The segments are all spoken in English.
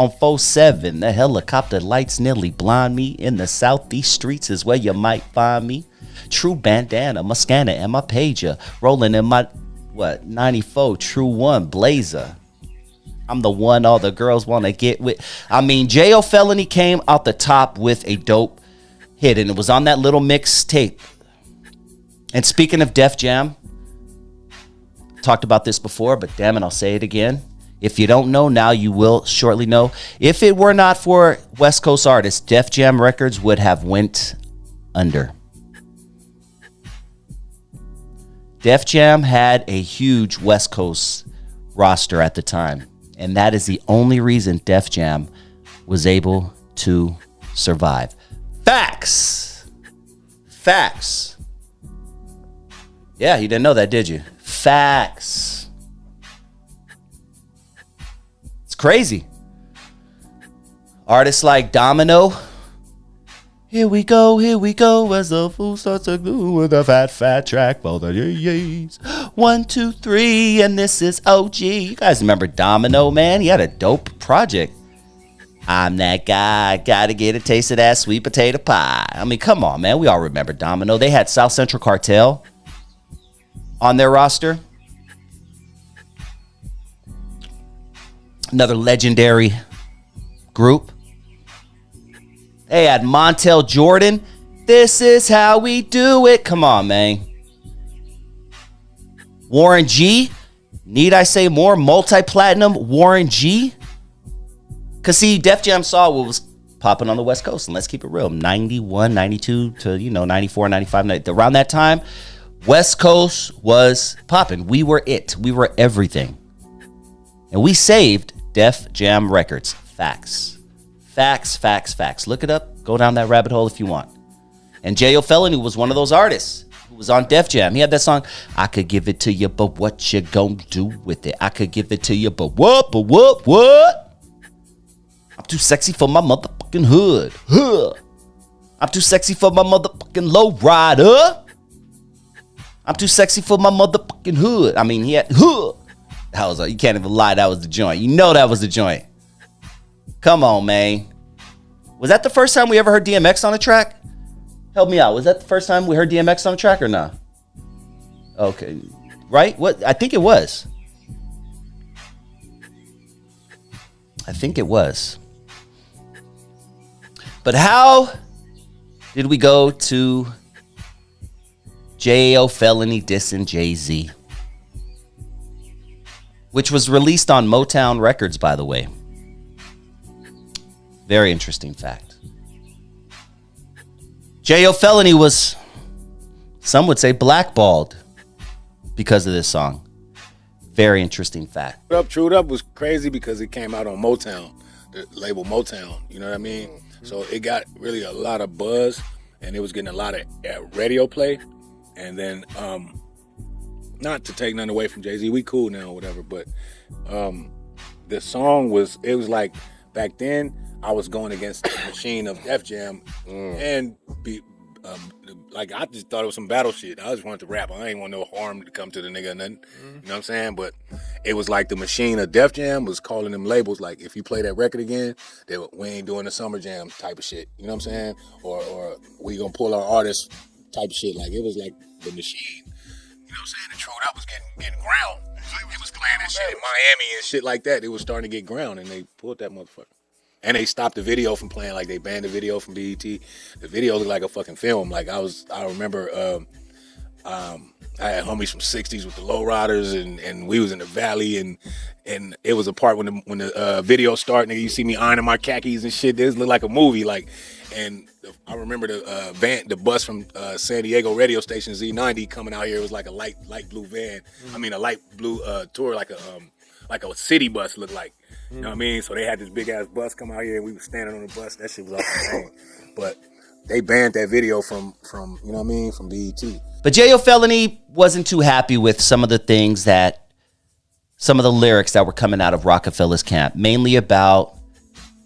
on 4-7. The helicopter lights nearly blind me. In the southeast streets is where you might find me. True bandana, my scanner, and my pager. Rolling in my, 94 True One Blazer. I'm the one all the girls want to get with. I mean, JAYO Felony came out the top with a dope hit, and it was on that little mixtape. And speaking of Def Jam, talked about this before, but damn it, I'll say it again. If you don't know now, you will shortly know. If it were not for West Coast artists, Def Jam Records would have went under. Def Jam had a huge West Coast roster at the time, and that is the only reason Def Jam was able to survive. Facts. Facts. Yeah, you didn't know that, did you? Facts. It's crazy. Artists like Domino. Here we go, as the fool starts to glue with a fat track for the yees. 1, 2, 3, and this is OG. You guys remember Domino, man? He had a dope project. I'm that guy, gotta get a taste of that sweet potato pie. I mean, come on, man. We all remember Domino. They had South Central Cartel on their roster. Another legendary group. They had Montel Jordan. This is how we do it. Come on, man. Warren G. Need I say more? Multi-platinum Warren G. Because, see, Def Jam saw what was popping on the West Coast. And let's keep it real. 91, 92 to, 94, 95. Around that time, West Coast was popping. We were it. We were everything. And we saved Def Jam Records. Facts. Facts, facts, facts. Look it up. Go down that rabbit hole if you want. And JAYO Felony was one of those artists who was on Def Jam. He had that song, I could give it to you, but what you gonna do with it? I could give it to you, but what? I'm too sexy for my motherfucking hood. I'm too sexy for my motherfucking low rider. I'm too sexy for my motherfucking hood. I mean, he had hood. That was, you can't even lie, that was the joint. You know that was the joint. Come on, man. Was that the first time we ever heard DMX on a track? Help me out. Was that the first time we heard DMX on a track or not? Okay. Right? What? I think it was. But how did we go to JAYO Felony dissing Jay-Z? Which was released on Motown Records, by the way. Very interesting fact. JAYO Felony was, some would say, blackballed because of this song. Very interesting fact. Trued Up was crazy because it came out on Motown, the label Motown. You know what I mean? So it got really a lot of buzz, and it was getting a lot of radio play. And then, not to take nothing away from Jay-Z, we cool now or whatever, but the song was, it was like, back then, I was going against the machine of Def Jam, and like, I just thought it was some battle shit. I just wanted to rap. I ain't want no harm to come to the nigga or nothing. You know what I'm saying? But it was like the machine of Def Jam was calling them labels, like, if you play that record again, we ain't doing the Summer Jam type of shit. You know what I'm saying? Or we gonna pull our artists type of shit. Like, it was like the machine. You know what I'm saying? The Trued Up was getting ground. It was playing that shit in Miami and shit like that. It was starting to get ground, and they pulled that motherfucker. And they stopped the video from playing. Like, they banned the video from BET. The video looked like a fucking film. Like, I remember I had homies from 60s with the lowriders, and we was in the valley, and it was a part when the video started, nigga, you see me ironing my khakis and shit. This looked like a movie, like, and I remember the bus from San Diego radio station Z90 coming out here. It was like a light blue van. I mean, a light blue tour, like a city bus looked like. You know what I mean? So they had this big ass bus come out here, and we was standing on the bus. That shit was off the chain. But they banned that video from you know what I mean, from BET. But JAYO Felony wasn't too happy with some of the lyrics that were coming out of Rockefeller's camp, mainly about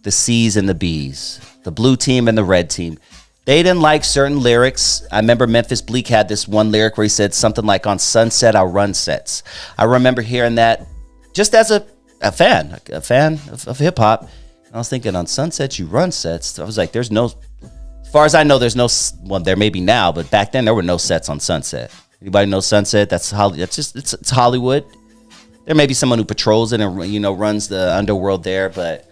the C's and the B's, the blue team and the red team. They didn't like certain lyrics. I remember Memphis Bleak had this one lyric where he said something like, on sunset, I'll run sets. I remember hearing that just as a fan of hip hop. I was thinking on Sunset you run sets. I was like, there's no, as far as I know, there's no, well, there may be now, but back then there were no sets on Sunset. Anybody know Sunset? That's just it's Hollywood. There may be someone who patrols it and, you know, runs the underworld there, but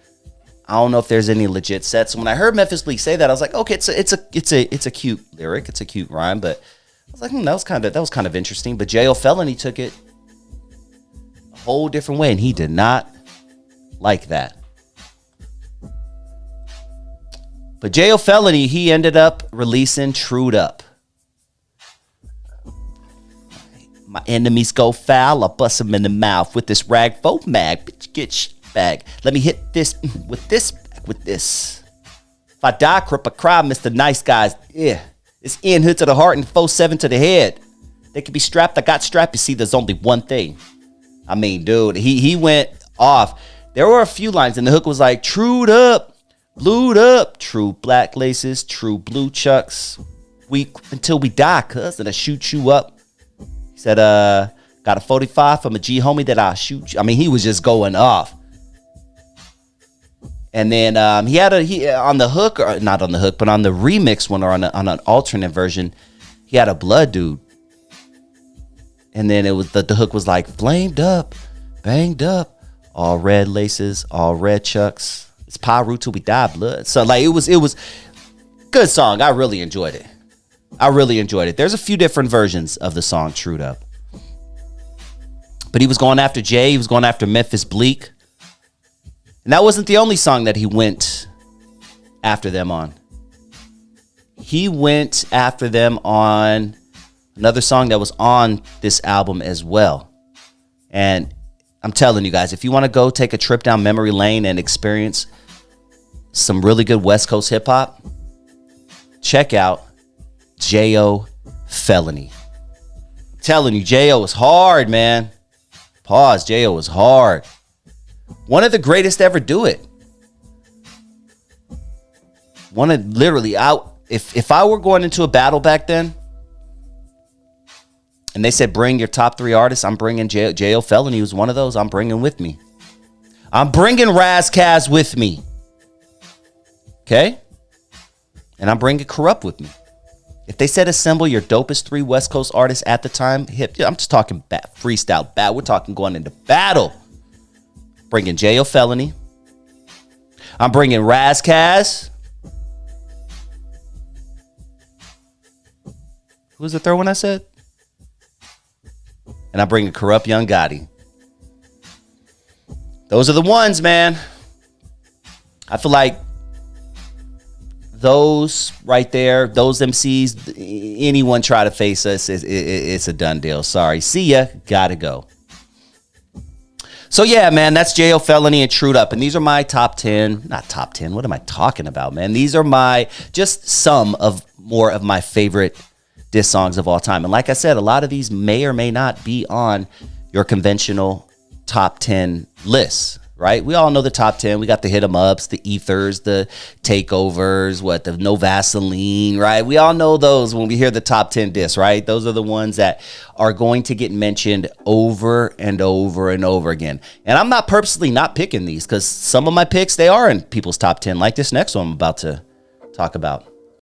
I don't know if there's any legit sets. So when I heard Memphis Bleak say that, I was like, okay, it's a cute lyric, it's a cute rhyme, but I was like, that was kind of interesting. But JAYO Felony took it a whole different way, and he did not like that. But JAYO Felony, he ended up releasing Trued Up. My enemies go foul, I bust them in the mouth with this rag faux mag. Bitch, get bag. Let me hit this with this, with this. If I die, crip, I cry, Mr. Nice Guys. Yeah. It's in hood to the heart and 4-7 to the head. They can be strapped, I got strapped. You see, there's only one thing. I mean, dude, he went off. There were a few lines, and the hook was like, trued up, blued up, true black laces, true blue chucks. We until we die, cuz, and I shoot you up. He said, got a 45 from a G homie that I'll shoot you. I mean, he was just going off. And then he had on the hook, or not on the hook, but on the remix one, or on an alternate version, he had a blood dude. And then it was the hook was like, flamed up, banged up, all red laces, all red chucks. It's Pyru till we die, blood. So like it was good song. I really enjoyed it. There's a few different versions of the song Trued Up. But he was going after Jay. He was going after Memphis Bleak. And that wasn't the only song that he went after them on. He went after them on another song that was on this album as well. And I'm telling you guys, if you want to go take a trip down memory lane and experience some really good West Coast hip hop, check out JAYO Felony. I'm telling you, JAYO is hard, man. Pause. JAYO is hard. One of the greatest to ever do it. One of literally out. If I were going into a battle back then, and they said bring your top 3 artists, I'm bringing JAYO Felony was one of those. I'm bringing with me. I'm bringing Razkaz with me. Okay, and I'm bringing Corrupt with me. If they said assemble your dopest 3 West Coast artists at the time, I'm just talking freestyle battle. We're talking going into battle. Bringing JAYO Felony. I'm bringing Razkaz. Who was the third one I said? And I'm bringing Corrupt Young Gotti. Those are the ones, man. I feel like those right there, those MCs, anyone try to face us, it's a done deal. Sorry. See ya. Gotta go. So yeah, man, that's JAYO Felony and Trued Up. And these are my top 10, not top 10. What am I talking about, man? These are just some of more of my favorite diss songs of all time. And like I said, a lot of these may or may not be on your conventional top 10 lists, right? We all know the top 10. We got the hit 'em ups, the ethers, the takeovers, the no Vaseline, right? We all know those when we hear the top 10 diss, right? Those are the ones that are going to get mentioned over and over and over again. And I'm not purposely not picking these, because some of my picks, they are in people's top 10, like this next one I'm about to talk about.